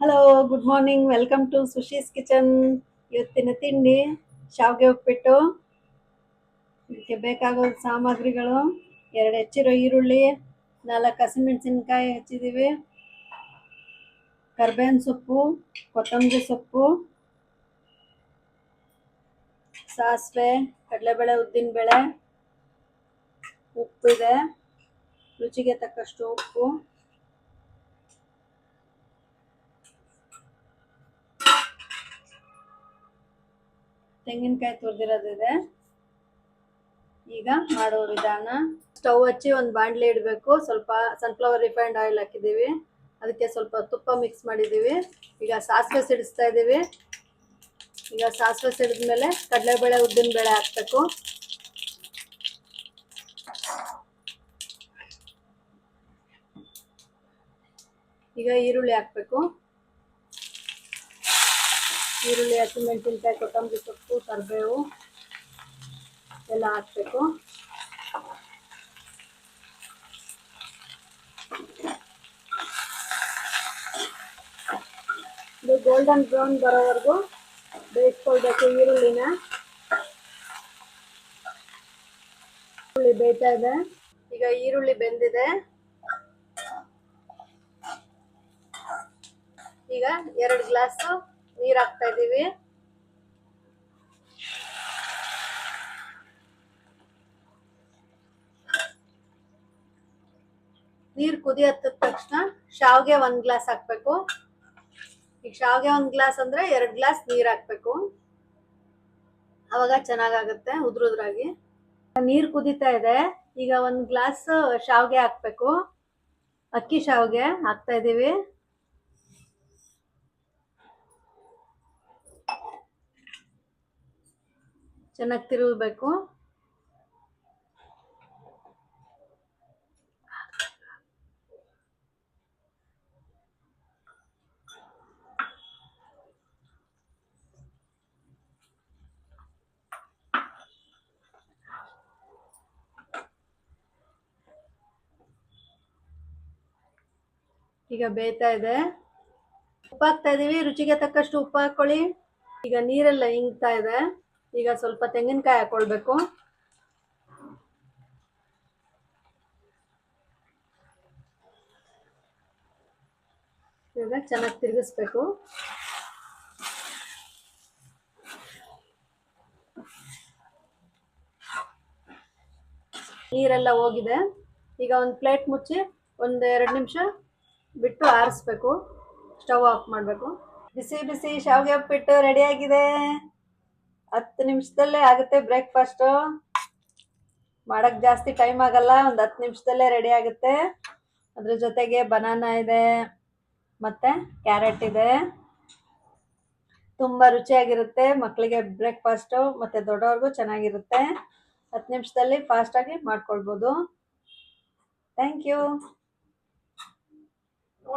Hello, good morning. Welcome to Sushi's kitchen. ಇವತ್ತಿನ ತಿಂಡಿ ಶಾವಿಗೆ ಉಪ್ಪಿಟ್ಟು. ಇದಕ್ಕೆ ಬೇಕಾಗೋ ಸಾಮಗ್ರಿಗಳು: 2 ಹೆಚ್ಚಿರೋ ಈರುಳ್ಳಿ, 4 ಹಸಿಮೆಣಸಿನ್ಕಾಯಿ ಹೆಚ್ಚಿದ್ದೀವಿ, ಕರ್ಬೇವಿನ ಸೊಪ್ಪು, ಕೊತ್ತಂಬರಿ ಸೊಪ್ಪು, ಸಾಸಿವೆ, ಕಡಲೆಬೇಳೆ, ಉದ್ದಿನಬೇಳೆ, ಉಪ್ಪಿದೆ, ರುಚಿಗೆ ತಕ್ಕಷ್ಟು ಉಪ್ಪು, ತೆಂಗಿನಕಾಯಿ ತುರಿದಿರೋದಿದೆ. ಈಗ ಮಾಡೋ ವಿಧಾನ: ಸ್ಟವ್ ಹಚ್ಚಿ ಒಂದು ಬಾಣಲೆ ಇಡಬೇಕು. ಸ್ವಲ್ಪ ಸನ್ಫ್ಲವರ್ ರಿಫೈಂಡ್ ಆಯಿಲ್ ಹಾಕಿದ್ದೀವಿ. ಅದಕ್ಕೆ ಸ್ವಲ್ಪ ತುಪ್ಪ ಮಿಕ್ಸ್ ಮಾಡಿದ್ದೀವಿ. ಈಗ ಸಾಸಿವೆ ಸಿಡಿಸ್ತಾ ಇದ್ದೀವಿ. ಈಗ ಸಾಸಿವೆ ಸಿಡಿದ್ಮೇಲೆ ಕಡಲೆಬೇಳೆ, ಉದ್ದಿನಬೇಳೆ ಹಾಕಬೇಕು. ಈಗ ಈರುಳ್ಳಿ ಹಾಕಬೇಕು. ಈರುಳ್ಳಿ, ಹಸಿಮೆಣಸಿನ್ಕಾಯಿ, ಕೊತ್ತಂಬರಿ ಸೊಪ್ಪು, ಕರಿಬೇವು ಎಲ್ಲ ಹಾಕಬೇಕು. ಇದು ಗೋಲ್ಡನ್ ಬ್ರೌನ್ ಬರೋವರೆಗೂ ಬೇಯಿಸ್ಕೊಳ್ಬೇಕು ಈರುಳ್ಳಿನ. ಈರುಳ್ಳಿ ಬೇಯ್ತಾ ಇದೆ. ಈಗ ಈರುಳ್ಳಿ ಬೆಂದಿದೆ. ಈಗ 2 ಗ್ಲಾಸ್ ನೀರು ಹಾಕ್ತಾ ಇದ್ದೀವಿ. ನೀರು ಕುದಿ ಹತ್ತಿದ ತಕ್ಷಣ ಶಾವಿಗೆ 1 ಗ್ಲಾಸ್ ಹಾಕ್ಬೇಕು. ಈಗ ಶಾವಿಗೆ 1 ಗ್ಲಾಸ್ ಅಂದ್ರೆ 2 ಗ್ಲಾಸ್ ನೀರು ಹಾಕ್ಬೇಕು. ಅವಾಗ ಚೆನ್ನಾಗಾಗುತ್ತೆ ಉದ್ರುದ್ರಾಗಿ. ನೀರು ಕುದೀತಾ ಇದೆ. ಈಗ 1 ಗ್ಲಾಸ್ ಶಾವಿಗೆ ಹಾಕ್ಬೇಕು. ಅಕ್ಕಿ ಶಾವಿಗೆ ಹಾಕ್ತಾ ಇದ್ದೀವಿ. ಚೆನ್ನಾಗಿ ತಿರುಗಬೇಕು. ಈಗ ಬೇಯ್ತಾ ಇದೆ. ಉಪ್ಪು ಹಾಕ್ತಾ ಇದೀವಿ. ರುಚಿಗೆ ತಕ್ಕಷ್ಟು ಉಪ್ಪು ಹಾಕೊಳ್ಳಿ. ಈಗ ನೀರೆಲ್ಲ ಇಂಗ್ತಾ ಇದೆ. ಈಗ ಸ್ವಲ್ಪ ತೆಂಗಿನಕಾಯಿ ಹಾಕೊಳ್ಬೇಕು. ಈಗ ಚೆನ್ನಾಗಿ ತಿರುಗಿಸ್ಬೇಕು. ನೀರೆಲ್ಲ ಹೋಗಿದೆ. ಈಗ ಒಂದು ಪ್ಲೇಟ್ ಮುಚ್ಚಿ 1-2 ನಿಮಿಷ ಬಿಟ್ಟು ಆರಿಸ್ಬೇಕು. ಸ್ಟವ್ ಆಫ್ ಮಾಡಬೇಕು. ಬಿಸಿ ಬಿಸಿ ಶಾವಿಗೆ ಉಪ್ಪಿಟ್ಟು ರೆಡಿ ಆಗಿದೆ. 10 ನಿಮಿಷದಲ್ಲೇ ಆಗುತ್ತೆ ಬ್ರೇಕ್ಫಾಸ್ಟು. ಮಾಡಕ್ಕೆ ಜಾಸ್ತಿ ಟೈಮ್ ಆಗಲ್ಲ. ಒಂದು 10 ನಿಮಿಷದಲ್ಲೇ ರೆಡಿ ಆಗುತ್ತೆ. ಅದ್ರ ಜೊತೆಗೆ ಬನಾನಾ ಇದೆ, ಮತ್ತೆ ಕ್ಯಾರೆಟ್ ಇದೆ. ತುಂಬ ರುಚಿಯಾಗಿರುತ್ತೆ. ಮಕ್ಕಳಿಗೆ ಬ್ರೇಕ್ಫಾಸ್ಟು ಮತ್ತು ದೊಡ್ಡವ್ರಿಗೂ ಚೆನ್ನಾಗಿರುತ್ತೆ. 10 ನಿಮಿಷದಲ್ಲಿ ಫಾಸ್ಟಾಗಿ ಮಾಡ್ಕೊಳ್ಬೋದು. Thank you.